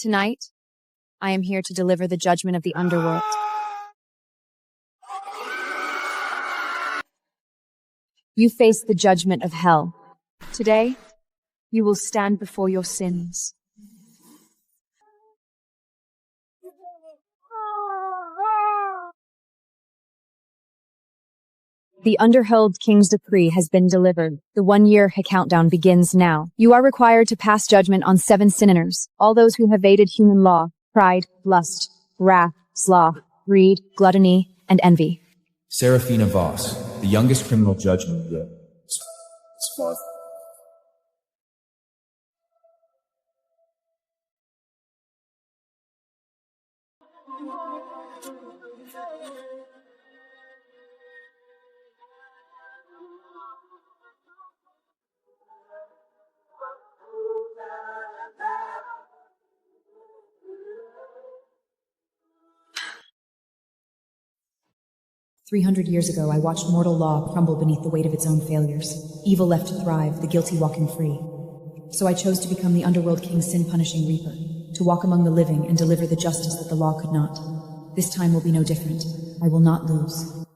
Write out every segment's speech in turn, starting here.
Tonight, I am here to deliver the judgment of the underworld. You face the judgment of hell. Today, you will stand before your sins. The Underworld King's decree has been delivered. The 1-year countdown begins now. You are required to pass judgment on 7 sinners, all those who have evaded human law, pride, lust, wrath, sloth, greed, gluttony, and envy. Serafina Voss, the youngest criminal judge in the world. 300 years ago, I watched mortal law crumble beneath the weight of its own failures. Evil left to thrive, the guilty walking free. So I chose to become the Underworld King's sin-punishing reaper, to walk among the living and deliver the justice that the law could not. This time will be no different. I will not lose.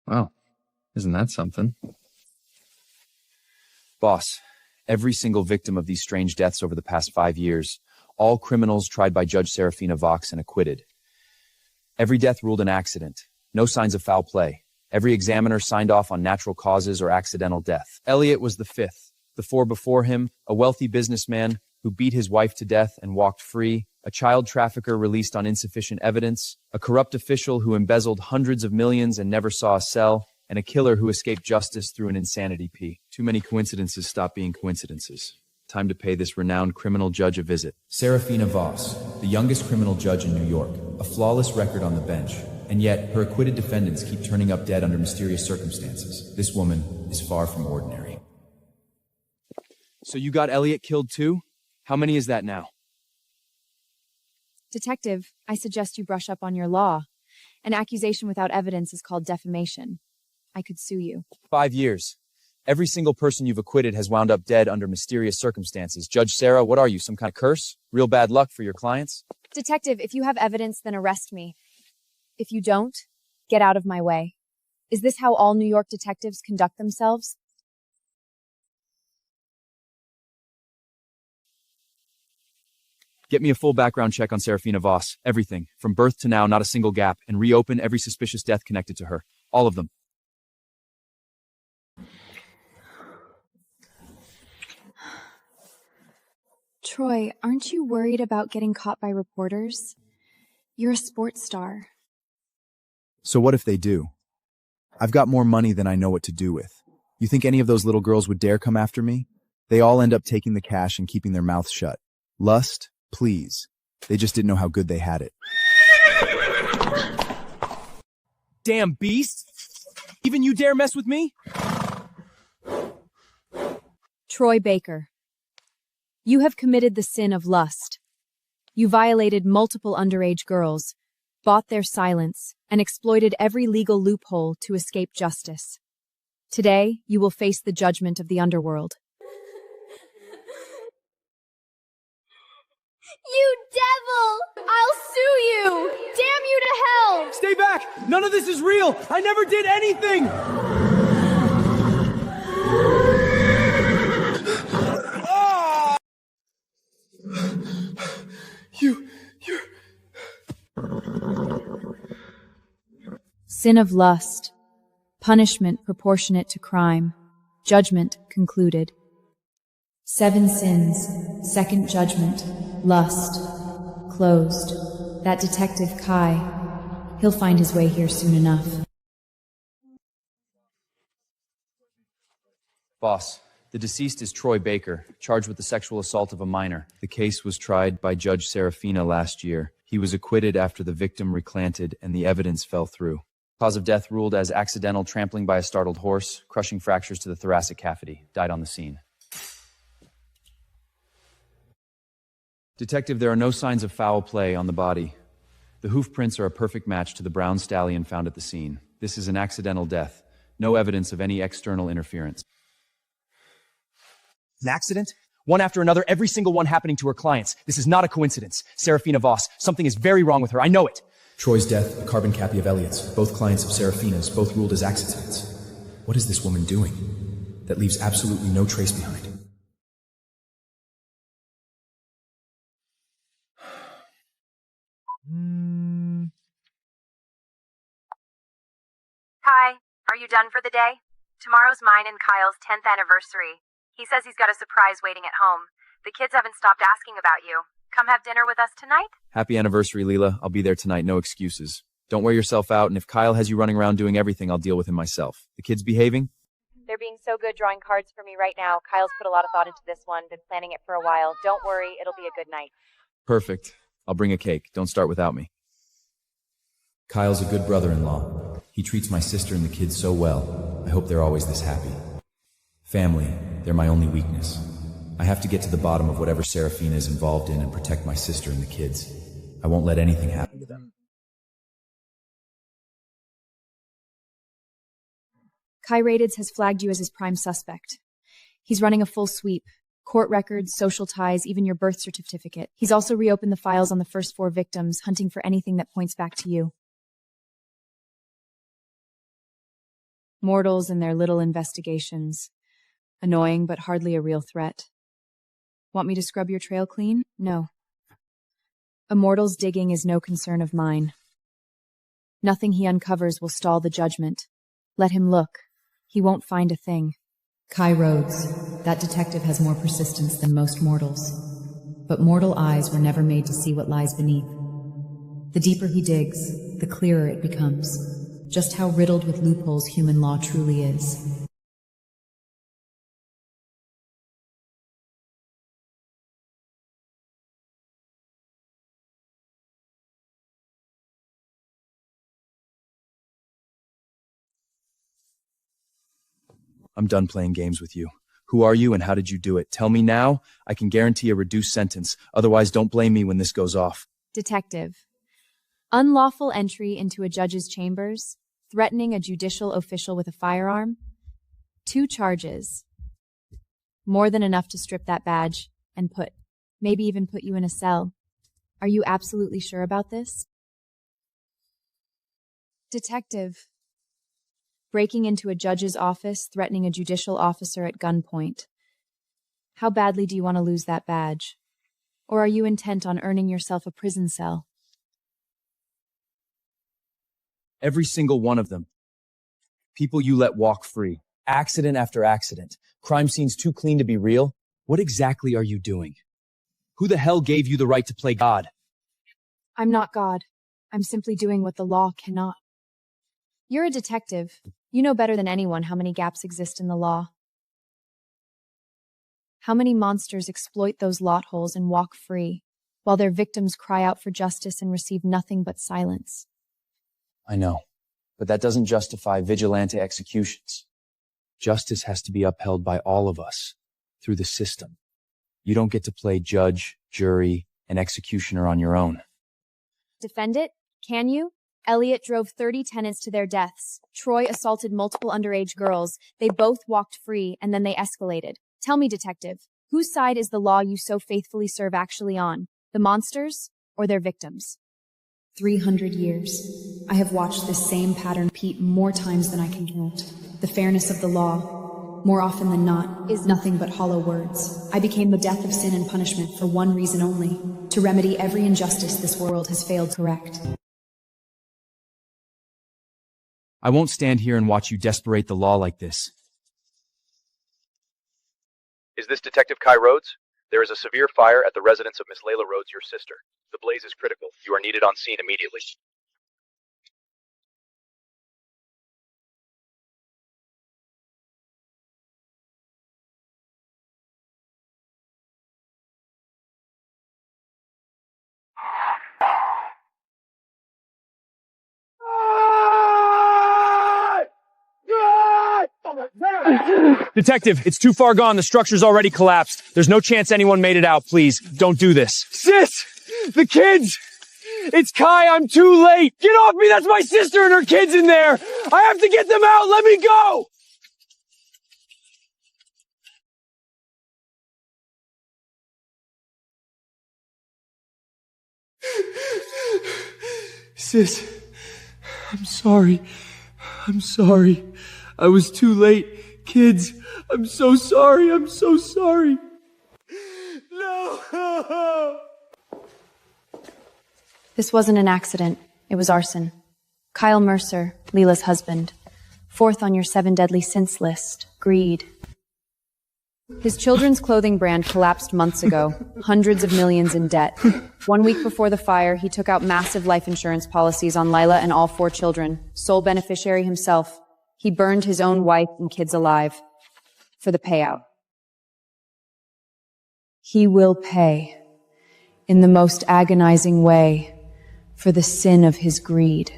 Wow, isn't that something? Boss, every single victim of these strange deaths over the past 5 years, all criminals tried by Judge Serafina Vox and acquitted. Every death ruled an accident, no signs of foul play. Every examiner signed off on natural causes or accidental death. Elliot was the 5th. The 4 before him, a wealthy businessman who beat his wife to death and walked free, a child trafficker released on insufficient evidence, a corrupt official who embezzled hundreds of millions and never saw a cell, and a killer who escaped justice through an insanity plea. Too many coincidences stop being coincidences. Time to pay this renowned criminal judge a visit. Serafina Voss, the youngest criminal judge in New York, a flawless record on the bench, and yet her acquitted defendants keep turning up dead under mysterious circumstances. This woman is far from ordinary. So you got Elliot killed too? How many is that now? Detective, I suggest you brush up on your law. An accusation without evidence is called defamation. I could sue you. 5 years. Every single person you've acquitted has wound up dead under mysterious circumstances. Judge Sera, what are you, some kind of curse? Real bad luck for your clients? Detective, if you have evidence, then arrest me. If you don't, get out of my way. Is this how all New York detectives conduct themselves? Get me a full background check on Serafina Voss. Everything, from birth to now, not a single gap, and reopen every suspicious death connected to her. All of them. Troy, aren't you worried about getting caught by reporters? You're a sports star. So what if they do? I've got more money than I know what to do with. You think any of those little girls would dare come after me? They all end up taking the cash and keeping their mouths shut. Lust? Please. They just didn't know how good they had it. Damn beast! Even you dare mess with me? Troy Baker, you have committed the sin of lust. You violated multiple underage girls, bought their silence, and exploited every legal loophole to escape justice. Today, you will face the judgment of the underworld. You devil! I'll sue you! Damn you to hell! Stay back! None of this is real! I never did anything! Sin of lust. Punishment proportionate to crime. Judgment concluded. 7 sins. Second judgment. Lust. Closed. That detective Kai. He'll find his way here soon enough. Boss, the deceased is Troy Baker, charged with the sexual assault of a minor. The case was tried by Judge Serafina last year. He was acquitted after the victim recanted and the evidence fell through. Cause of death ruled as accidental trampling by a startled horse, crushing fractures to the thoracic cavity. Died on the scene. Detective, there are no signs of foul play on the body. The hoof prints are a perfect match to the brown stallion found at the scene. This is an accidental death. No evidence of any external interference. An accident? One after another, every single one happening to her clients. This is not a coincidence. Serafina Voss, something is very wrong with her. I know it. Troy's death, a carbon copy of Elliot's, both clients of Serafina's, both ruled as accidents. What is this woman doing that leaves absolutely no trace behind? Hi, are you done for the day? Tomorrow's mine and Kyle's 10th anniversary. He says he's got a surprise waiting at home. The kids haven't stopped asking about you. Come have dinner with us tonight? Happy anniversary, Leela. I'll be there tonight, no excuses. Don't wear yourself out, and if Kyle has you running around doing everything, I'll deal with him myself. The kids behaving? They're being so good drawing cards for me right now. Kyle's put a lot of thought into this one, been planning it for a while. Don't worry, it'll be a good night. Perfect. I'll bring a cake. Don't start without me. Kyle's a good brother-in-law. He treats my sister and the kids so well. I hope they're always this happy. Family, they're my only weakness. I have to get to the bottom of whatever Serafina is involved in and protect my sister and the kids. I won't let anything happen to them. Kai Radids has flagged you as his prime suspect. He's running a full sweep. Court records, social ties, even your birth certificate. He's also reopened the files on the first 4 victims, hunting for anything that points back to you. Mortals and their little investigations. Annoying, but hardly a real threat. Want me to scrub your trail clean? No. A mortal's digging is no concern of mine. Nothing he uncovers will stall the judgment. Let him look. He won't find a thing. Kai Rhodes. That detective has more persistence than most mortals. But mortal eyes were never made to see what lies beneath. The deeper he digs, the clearer it becomes. Just how riddled with loopholes human law truly is. I'm done playing games with you. Who are you and how did you do it? Tell me now. I can guarantee a reduced sentence. Otherwise, don't blame me when this goes off. Detective. Unlawful entry into a judge's chambers. Threatening a judicial official with a firearm. 2 charges. More than enough to strip that badge and maybe even put you in a cell. Are you absolutely sure about this? Detective. Breaking into a judge's office, threatening a judicial officer at gunpoint. How badly do you want to lose that badge? Or are you intent on earning yourself a prison cell? Every single one of them. People you let walk free. Accident after accident. Crime scenes too clean to be real. What exactly are you doing? Who the hell gave you the right to play God? I'm not God. I'm simply doing what the law cannot. You're a detective. You know better than anyone how many gaps exist in the law. How many monsters exploit those lot holes and walk free, while their victims cry out for justice and receive nothing but silence. I know, but that doesn't justify vigilante executions. Justice has to be upheld by all of us, through the system. You don't get to play judge, jury, and executioner on your own. Defend it? Can you? Elliot drove 30 tenants to their deaths. Troy assaulted multiple underage girls. They both walked free, and then they escalated. Tell me, detective, whose side is the law you so faithfully serve actually on? The monsters or their victims? 300 years. I have watched this same pattern repeat more times than I can count. The fairness of the law, more often than not, is nothing but hollow words. I became the death of sin and punishment for one reason only, to remedy every injustice this world has failed to correct. I won't stand here and watch you desperate the law like this. Is this Detective Kai Rhodes? There is a severe fire at the residence of Miss Layla Rhodes, your sister. The blaze is critical. You are needed on scene immediately. Detective, it's too far gone. The structure's already collapsed. There's no chance anyone made it out. Please, don't do this. Sis! The kids! It's Kai, I'm too late! Get off me, that's my sister and her kids in there! I have to get them out, let me go! Sis, I'm sorry. I'm sorry. I was too late. Kids, I'm so sorry. I'm so sorry. No! This wasn't an accident. It was arson. Kyle Mercer, Leela's husband. Fourth on your 7 deadly sins list. Greed. His children's clothing brand collapsed months ago. Hundreds of millions in debt. 1 week before the fire, he took out massive life insurance policies on Lila and all 4 children. Sole beneficiary himself. He burned his own wife and kids alive. For the payout. He will pay. In the most agonizing way. For the sin of his greed.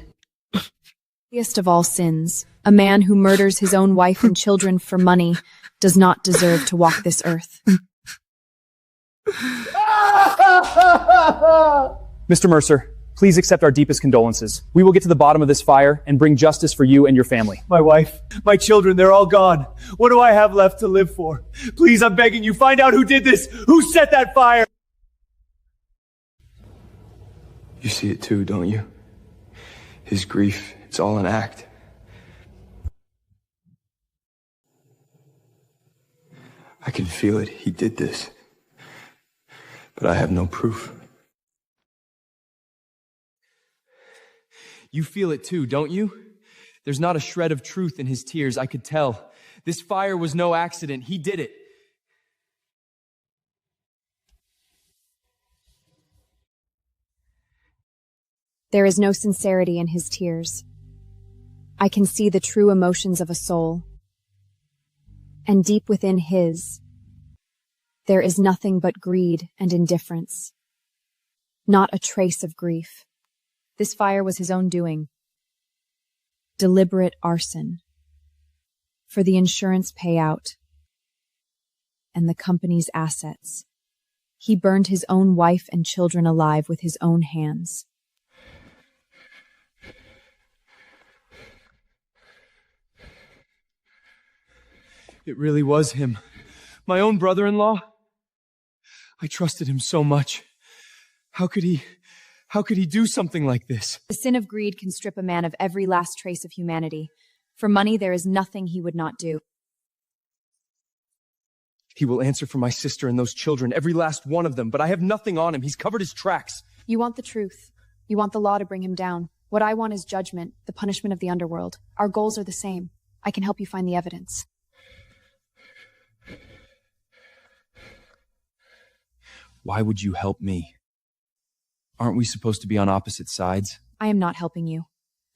Biggest of all sins. A man who murders his own wife and children for money does not deserve to walk this earth. Mr. Mercer, please accept our deepest condolences. We will get to the bottom of this fire and bring justice for you and your family. My wife, my children, they're all gone. What do I have left to live for? Please, I'm begging you, find out who did this. Who set that fire? You see it too, don't you? His grief, it's all an act. I can feel it. He did this. But I have no proof. You feel it too, don't you? There's not a shred of truth in his tears, I could tell. This fire was no accident. He did it. There is no sincerity in his tears. I can see the true emotions of a soul. And deep within his, there is nothing but greed and indifference. Not a trace of grief. This fire was his own doing. Deliberate arson. For the insurance payout. And the company's assets. He burned his own wife and children alive with his own hands. It really was him. My own brother-in-law. I trusted him so much. How could he do something like this? The sin of greed can strip a man of every last trace of humanity. For money, there is nothing he would not do. He will answer for my sister and those children, every last one of them, but I have nothing on him. He's covered his tracks. You want the truth. You want the law to bring him down. What I want is judgment, the punishment of the underworld. Our goals are the same. I can help you find the evidence. Why would you help me? Aren't we supposed to be on opposite sides? I am not helping you.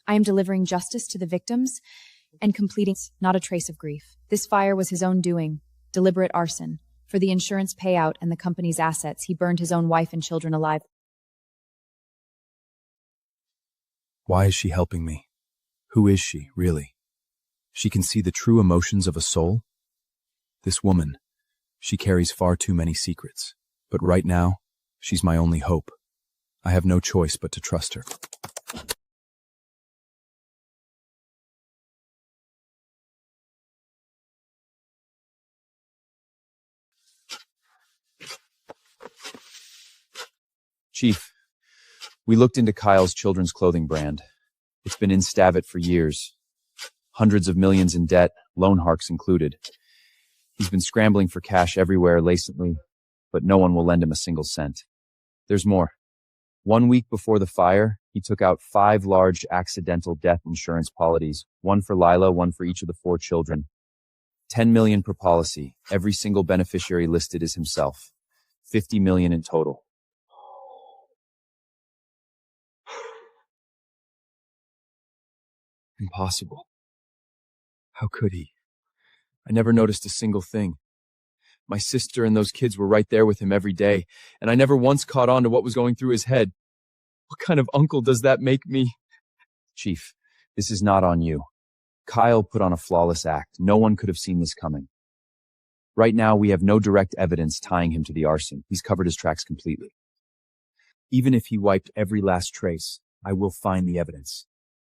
I am delivering justice to the victims and completing not a trace of grief. This fire was his own doing, deliberate arson. For the insurance payout and the company's assets, he burned his own wife and children alive. Why is she helping me? Who is she, really? She can see the true emotions of a soul? This woman, she carries far too many secrets. But right now, she's my only hope. I have no choice but to trust her. Chief, we looked into Kyle's children's clothing brand. It's been in Stavit for years. Hundreds of millions in debt, loan harks included. He's been scrambling for cash everywhere lately, but no one will lend him a single cent. There's more. 1 week before the fire, he took out 5 large accidental death insurance policies, one for Lila, one for each of the 4 children. 10 million per policy. Every single beneficiary listed is himself. 50 million in total. Impossible. How could he? I never noticed a single thing. My sister and those kids were right there with him every day, and I never once caught on to what was going through his head. What kind of uncle does that make me? Chief, this is not on you. Kyle put on a flawless act. No one could have seen this coming. Right now, we have no direct evidence tying him to the arson. He's covered his tracks completely. Even if he wiped every last trace, I will find the evidence.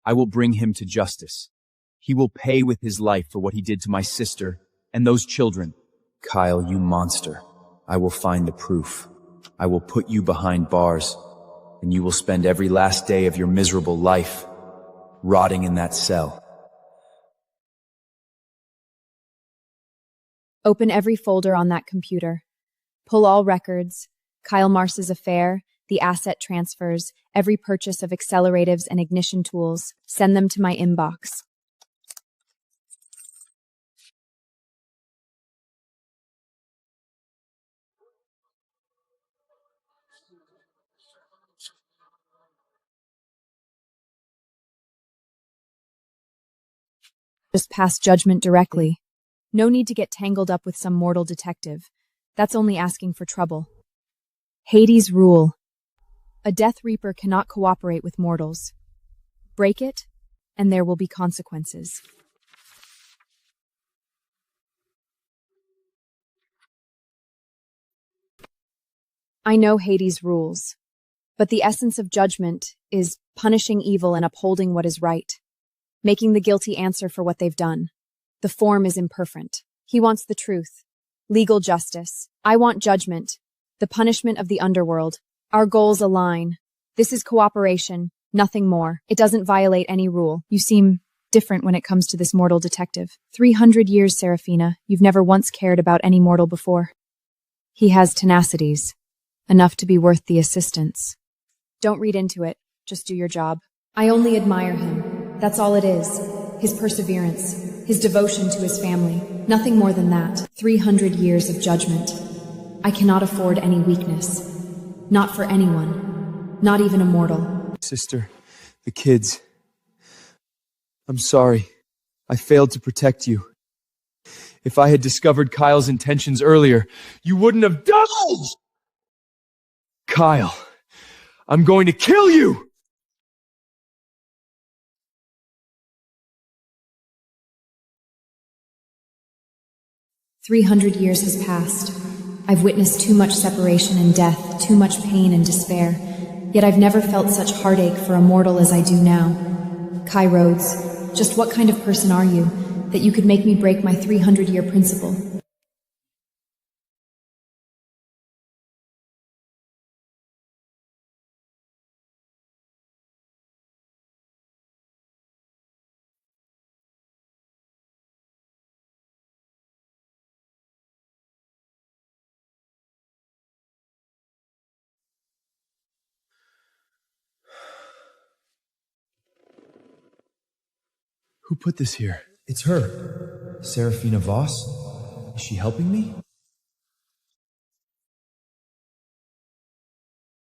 I will bring him to justice. He will pay with his life for what he did to my sister and those children. Kyle, you monster. I will find the proof. I will put you behind bars, and you will spend every last day of your miserable life rotting in that cell. Open every folder on that computer. Pull all records, Kyle Mars's affair, the asset transfers, every purchase of acceleratives and ignition tools. Send them to my inbox. Just pass judgment directly. No need to get tangled up with some mortal detective. That's only asking for trouble. Hades' rule. A Death Reaper cannot cooperate with mortals. Break it, and there will be consequences. I know Hades' rules, but the essence of judgment is punishing evil and upholding what is right, making the guilty answer for what they've done. The form is imperfect. He wants the truth, legal justice. I want judgment, the punishment of the underworld. Our goals align. This is cooperation, nothing more. It doesn't violate any rule. You seem different when it comes to this mortal detective. 300 years, Serafina. You've never once cared about any mortal before. He has tenacities, enough to be worth the assistance. Don't read into it. Just do your job. I only admire him. That's all it is. His perseverance, his devotion to his family. Nothing more than that. 300 years of judgment. I cannot afford any weakness. Not for anyone. Not even a mortal. Sister, the kids. I'm sorry. I failed to protect you. If I had discovered Kyle's intentions earlier, you wouldn't have done it! Kyle, I'm going to kill you! 300 years has passed. I've witnessed too much separation and death, too much pain and despair. Yet I've never felt such heartache for a mortal as I do now. Kai Rhodes, just what kind of person are you, that you could make me break my 300-year principle? Who put this here? It's her. Serafina Voss? Is she helping me?